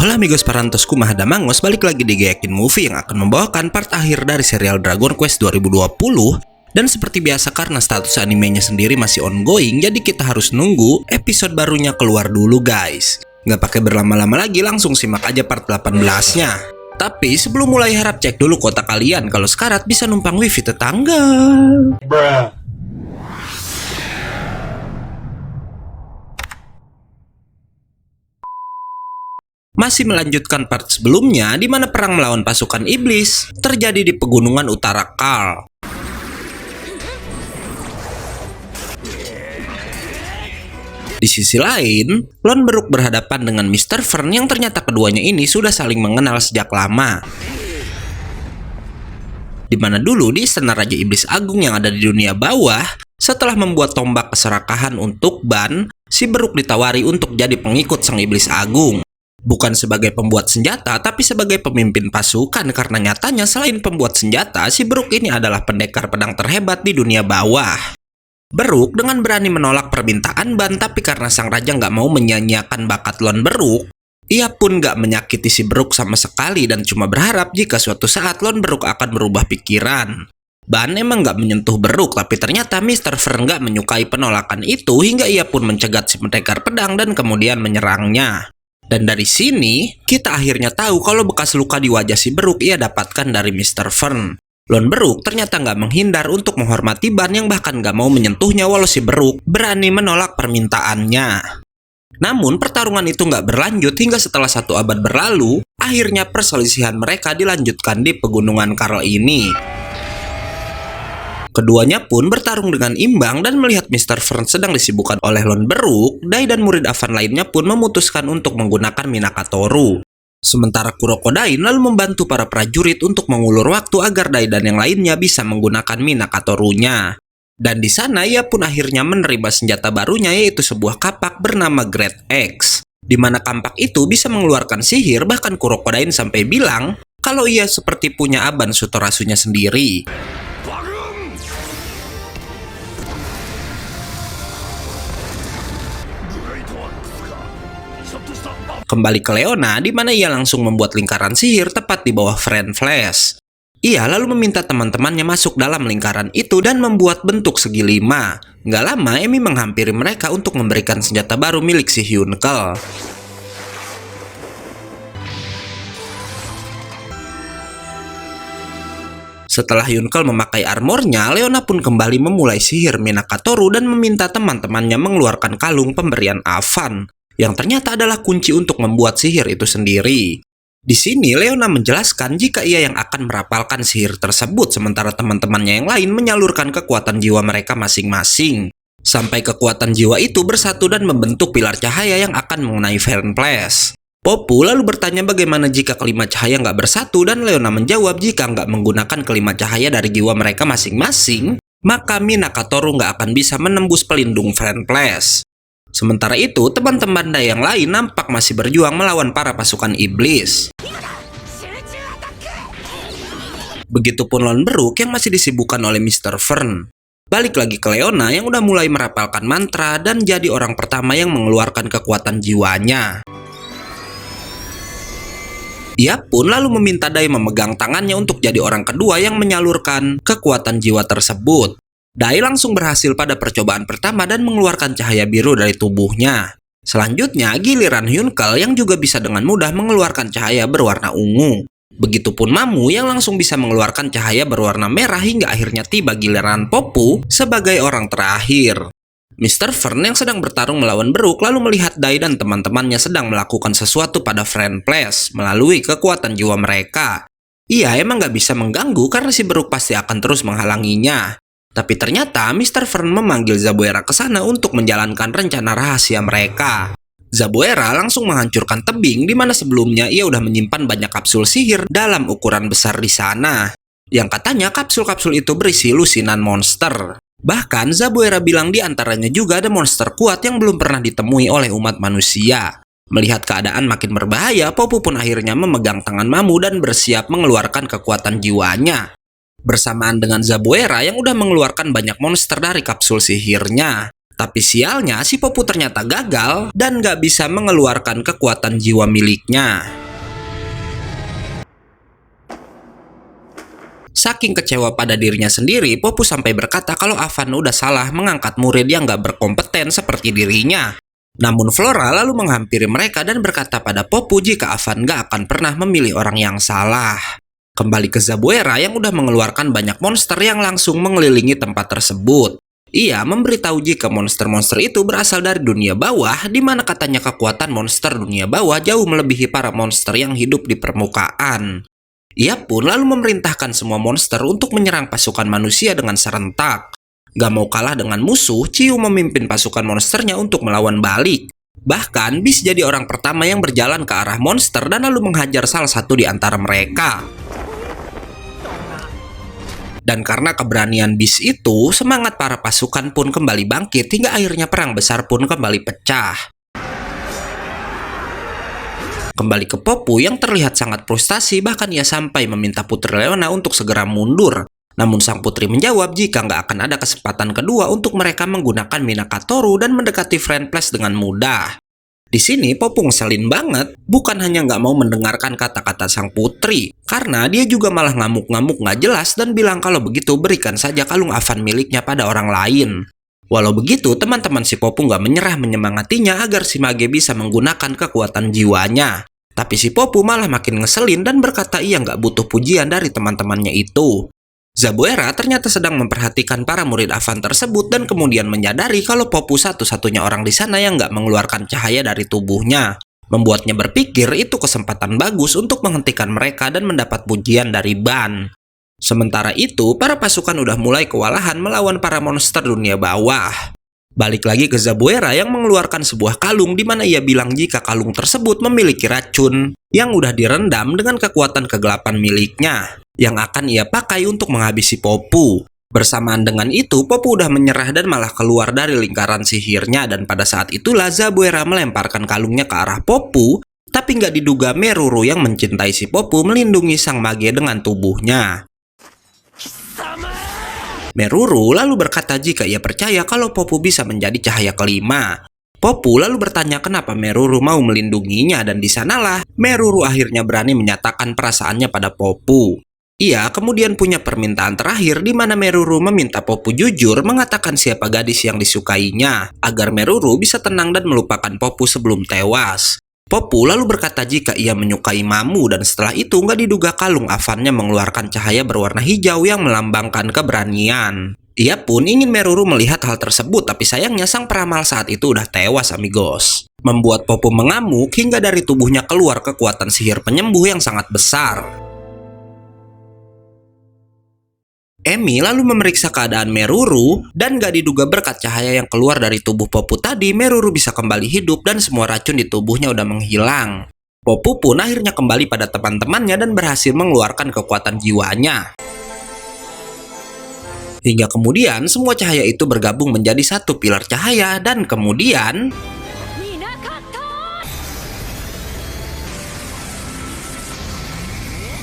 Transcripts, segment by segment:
Halo amigos parantos kumaha damangos, balik lagi di Gayakin Movie yang akan membawakan part akhir dari serial Dragon Quest 2020. Dan seperti biasa karena status animenya sendiri masih ongoing, jadi kita harus nunggu episode barunya keluar dulu guys. Nggak pakai berlama-lama lagi, langsung simak aja part 18-nya. Tapi sebelum mulai harap cek dulu kota kalian kalau sekarat bisa numpang wifi tetangga. Bruh. Masih melanjutkan part sebelumnya di mana perang melawan pasukan iblis terjadi di pegunungan utara Karl. Di sisi lain, Lone Brook berhadapan dengan Mr. Fern yang ternyata keduanya ini sudah saling mengenal sejak lama. Di mana dulu di istana Raja Iblis Agung yang ada di dunia bawah, setelah membuat tombak keserakahan untuk Ban, si Brook ditawari untuk jadi pengikut Sang Iblis Agung. Bukan sebagai pembuat senjata, tapi sebagai pemimpin pasukan karena nyatanya selain pembuat senjata, si Brook ini adalah pendekar pedang terhebat di dunia bawah. Brook dengan berani menolak permintaan Ban, tapi karena sang raja nggak mau menyanyiakan bakat Lone Brook, ia pun nggak menyakiti si Brook sama sekali dan cuma berharap jika suatu saat Lone Brook akan berubah pikiran. Ban emang nggak menyentuh Brook, tapi ternyata Mr. Fern nggak menyukai penolakan itu hingga ia pun mencegat si pendekar pedang dan kemudian menyerangnya. Dan dari sini, kita akhirnya tahu kalau bekas luka di wajah si Brook ia dapatkan dari Mr. Fern. Lone Brook ternyata nggak menghindar untuk menghormati Ban yang bahkan nggak mau menyentuhnya walau si Brook berani menolak permintaannya. Namun pertarungan itu nggak berlanjut hingga setelah 1 abad berlalu, akhirnya perselisihan mereka dilanjutkan di pegunungan Karl ini. Keduanya pun bertarung dengan imbang dan melihat Mr. Fern sedang disibukkan oleh Lone Brook, Dai dan murid Avan lainnya pun memutuskan untuk menggunakan Minakatoru. Sementara Kurokodain lalu membantu para prajurit untuk mengulur waktu agar Dai dan yang lainnya bisa menggunakan Minakatorunya. Dan di sana ia pun akhirnya menerima senjata barunya yaitu sebuah kapak bernama Great Axe. Di mana kampak itu bisa mengeluarkan sihir, bahkan Kurokodain sampai bilang kalau ia seperti punya Aban Sutorasunya sendiri. Kembali ke Leona, di mana ia langsung membuat lingkaran sihir tepat di bawah Friend Flash. Ia lalu meminta teman-temannya masuk dalam lingkaran itu dan membuat bentuk segi 5. Nggak lama, Emi menghampiri mereka untuk memberikan senjata baru milik si Hyunkel. Setelah Hyunkel memakai armornya, Leona pun kembali memulai sihir Minakatoru dan meminta teman-temannya mengeluarkan kalung pemberian Avan, yang ternyata adalah kunci untuk membuat sihir itu sendiri. Di sini Leona menjelaskan jika ia yang akan merapalkan sihir tersebut, sementara teman-temannya yang lain menyalurkan kekuatan jiwa mereka masing-masing. Sampai kekuatan jiwa itu bersatu dan membentuk pilar cahaya yang akan mengenai Friend Flash. Popu lalu bertanya bagaimana jika kelima cahaya nggak bersatu, dan Leona menjawab jika nggak menggunakan kelima cahaya dari jiwa mereka masing-masing, maka Minakatoru nggak akan bisa menembus pelindung Friend Flash. Sementara itu, teman-teman Dai yang lain nampak masih berjuang melawan para pasukan iblis. Begitupun Lone Brook yang masih disibukkan oleh Mr. Fern. Balik lagi ke Leona yang udah mulai merapalkan mantra dan jadi orang pertama yang mengeluarkan kekuatan jiwanya. Ia pun lalu meminta Dai memegang tangannya untuk jadi orang kedua yang menyalurkan kekuatan jiwa tersebut. Dai langsung berhasil pada percobaan pertama dan mengeluarkan cahaya biru dari tubuhnya. Selanjutnya, giliran Hyunkel yang juga bisa dengan mudah mengeluarkan cahaya berwarna ungu. Begitupun Mamu yang langsung bisa mengeluarkan cahaya berwarna merah hingga akhirnya tiba giliran Popu sebagai orang terakhir. Mr. Fern yang sedang bertarung melawan Brook lalu melihat Dai dan teman-temannya sedang melakukan sesuatu pada Friend Flash melalui kekuatan jiwa mereka. Ia emang nggak bisa mengganggu karena si Brook pasti akan terus menghalanginya. Tapi ternyata Mr. Fern memanggil Zabuera ke sana untuk menjalankan rencana rahasia mereka. Zabuera langsung menghancurkan tebing di mana sebelumnya ia udah menyimpan banyak kapsul sihir dalam ukuran besar di sana. Yang katanya kapsul-kapsul itu berisi lusinan monster. Bahkan Zabuera bilang di antaranya juga ada monster kuat yang belum pernah ditemui oleh umat manusia. Melihat keadaan makin berbahaya, Popu pun akhirnya memegang tangan Mamu dan bersiap mengeluarkan kekuatan jiwanya. Bersamaan dengan Zabuera yang udah mengeluarkan banyak monster dari kapsul sihirnya. Tapi sialnya si Popu ternyata gagal dan nggak bisa mengeluarkan kekuatan jiwa miliknya. Saking kecewa pada dirinya sendiri, Popu sampai berkata kalau Avan udah salah mengangkat murid yang nggak berkompeten seperti dirinya. Namun Flora lalu menghampiri mereka dan berkata pada Popu jika Avan nggak akan pernah memilih orang yang salah. Kembali ke Zabuera yang udah mengeluarkan banyak monster yang langsung mengelilingi tempat tersebut. Ia memberitahu jika monster-monster itu berasal dari dunia bawah, di mana katanya kekuatan monster dunia bawah jauh melebihi para monster yang hidup di permukaan. Ia pun lalu memerintahkan semua monster untuk menyerang pasukan manusia dengan serentak. Gak mau kalah dengan musuh, Ciu memimpin pasukan monsternya untuk melawan balik. Bahkan, Beast jadi orang pertama yang berjalan ke arah monster dan lalu menghajar salah satu di antara mereka. Dan karena keberanian Beast itu, semangat para pasukan pun kembali bangkit hingga akhirnya perang besar pun kembali pecah. Kembali ke Popu yang terlihat sangat frustasi, bahkan ia sampai meminta Putri Leona untuk segera mundur. Namun sang putri menjawab jika nggak akan ada kesempatan kedua untuk mereka menggunakan Minakatoru dan mendekati Friendplace dengan mudah. Di sini Popu ngeselin banget, bukan hanya nggak mau mendengarkan kata-kata sang putri, karena dia juga malah ngamuk-ngamuk nggak jelas dan bilang kalau begitu berikan saja kalung Avan miliknya pada orang lain. Walau begitu, teman-teman si Popu nggak menyerah menyemangatinya agar si Mage bisa menggunakan kekuatan jiwanya. Tapi si Popu malah makin ngeselin dan berkata ia nggak butuh pujian dari teman-temannya itu. Zabuera ternyata sedang memperhatikan para murid Avan tersebut dan kemudian menyadari kalau Popu satu-satunya orang di sana yang nggak mengeluarkan cahaya dari tubuhnya. Membuatnya berpikir itu kesempatan bagus untuk menghentikan mereka dan mendapat pujian dari Ban. Sementara itu, para pasukan udah mulai kewalahan melawan para monster dunia bawah. Balik lagi ke Zabuera yang mengeluarkan sebuah kalung di mana ia bilang jika kalung tersebut memiliki racun yang udah direndam dengan kekuatan kegelapan miliknya yang akan ia pakai untuk menghabisi Popu. Bersamaan dengan itu, Popu udah menyerah dan malah keluar dari lingkaran sihirnya dan pada saat itulah Zabuera melemparkan kalungnya ke arah Popu, tapi nggak diduga Meruru yang mencintai si Popu melindungi sang mage dengan tubuhnya. Meruru lalu berkata jika ia percaya kalau Popu bisa menjadi cahaya kelima. Popu lalu bertanya kenapa Meruru mau melindunginya dan di sanalah Meruru akhirnya berani menyatakan perasaannya pada Popu. Ia kemudian punya permintaan terakhir di mana Meruru meminta Popu jujur mengatakan siapa gadis yang disukainya agar Meruru bisa tenang dan melupakan Popu sebelum tewas. Popu lalu berkata jika ia menyukai Mamu dan setelah itu nggak diduga kalung Avannya mengeluarkan cahaya berwarna hijau yang melambangkan keberanian. Ia pun ingin Meruru melihat hal tersebut tapi sayangnya sang peramal saat itu udah tewas amigos. Membuat Popu mengamuk hingga dari tubuhnya keluar kekuatan sihir penyembuh yang sangat besar. Emi lalu memeriksa keadaan Meruru dan gak diduga berkat cahaya yang keluar dari tubuh Popu tadi, Meruru bisa kembali hidup dan semua racun di tubuhnya udah menghilang. Popu pun akhirnya kembali pada teman-temannya dan berhasil mengeluarkan kekuatan jiwanya. Hingga kemudian semua cahaya itu bergabung menjadi satu pilar cahaya dan kemudian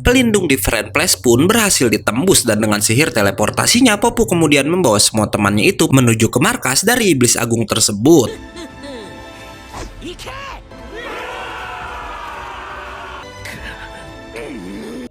pelindung di Friendplace pun berhasil ditembus dan dengan sihir teleportasinya Popu kemudian membawa semua temannya itu menuju ke markas dari iblis agung tersebut.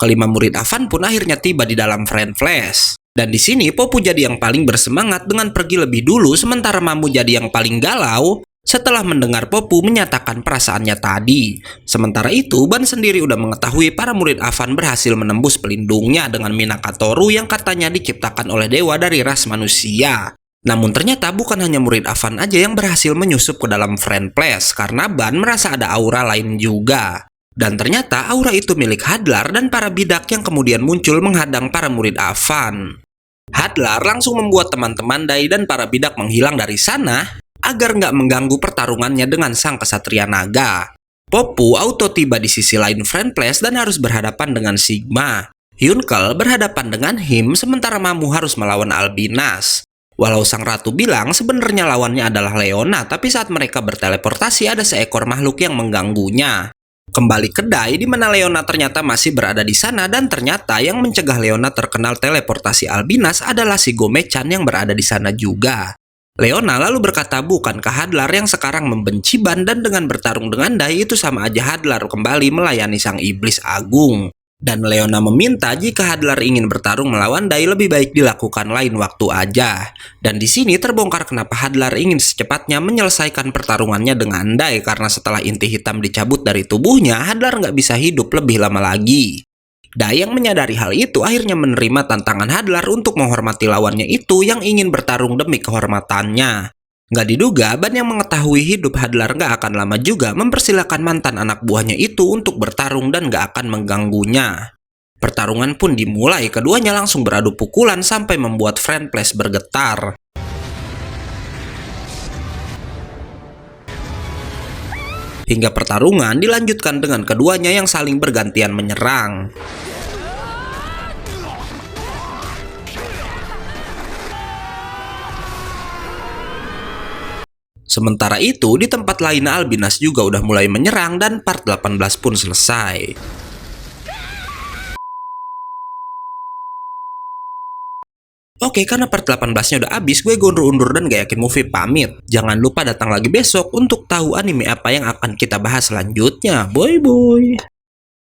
Kelima murid Avan pun akhirnya tiba di dalam Friendplace. Dan di sini Popu jadi yang paling bersemangat dengan pergi lebih dulu sementara Mamu jadi yang paling galau setelah mendengar Popu menyatakan perasaannya tadi. Sementara itu, Ban sendiri udah mengetahui para murid Avan berhasil menembus pelindungnya dengan Minakatoru yang katanya diciptakan oleh dewa dari ras manusia. Namun ternyata bukan hanya murid Avan aja yang berhasil menyusup ke dalam Friendplace, karena Ban merasa ada aura lain juga. Dan ternyata aura itu milik Hadlar dan para bidak yang kemudian muncul menghadang para murid Avan. Hadlar langsung membuat teman-teman Dai dan para bidak menghilang dari sana agar nggak mengganggu pertarungannya dengan sang kesatria naga. Popu auto tiba di sisi lain Friendplace dan harus berhadapan dengan Sigma. Yunkel berhadapan dengan Him sementara Mamu harus melawan Albinas. Walau sang ratu bilang sebenarnya lawannya adalah Leona, tapi saat mereka berteleportasi ada seekor makhluk yang mengganggunya. Kembali ke Dai di mana Leona ternyata masih berada di sana dan ternyata yang mencegah Leona terkenal teleportasi Albinas adalah si Gomechan yang berada di sana juga. Leona lalu berkata bukankah Hadlar yang sekarang membenci Ban dan dengan bertarung dengan Dai itu sama aja Hadlar kembali melayani sang iblis agung. Dan Leona meminta jika Hadlar ingin bertarung melawan Dai lebih baik dilakukan lain waktu aja. Dan di sini terbongkar kenapa Hadlar ingin secepatnya menyelesaikan pertarungannya dengan Dai karena setelah inti hitam dicabut dari tubuhnya, Hadlar nggak bisa hidup lebih lama lagi. Dai yang menyadari hal itu akhirnya menerima tantangan Hadlar untuk menghormati lawannya itu yang ingin bertarung demi kehormatannya. Nggak diduga, Ban yang mengetahui hidup Hadlar nggak akan lama juga mempersilahkan mantan anak buahnya itu untuk bertarung dan nggak akan mengganggunya. Pertarungan pun dimulai, keduanya langsung beradu pukulan sampai membuat Friendplace bergetar. Hingga pertarungan dilanjutkan dengan keduanya yang saling bergantian menyerang. Sementara itu, di tempat lain Albinas juga udah mulai menyerang dan part 18 pun selesai. Oke, karena part 18-nya udah habis, gue undur-undur dan gak yakin movie pamit. Jangan lupa datang lagi besok untuk tahu anime apa yang akan kita bahas selanjutnya. Bye-bye!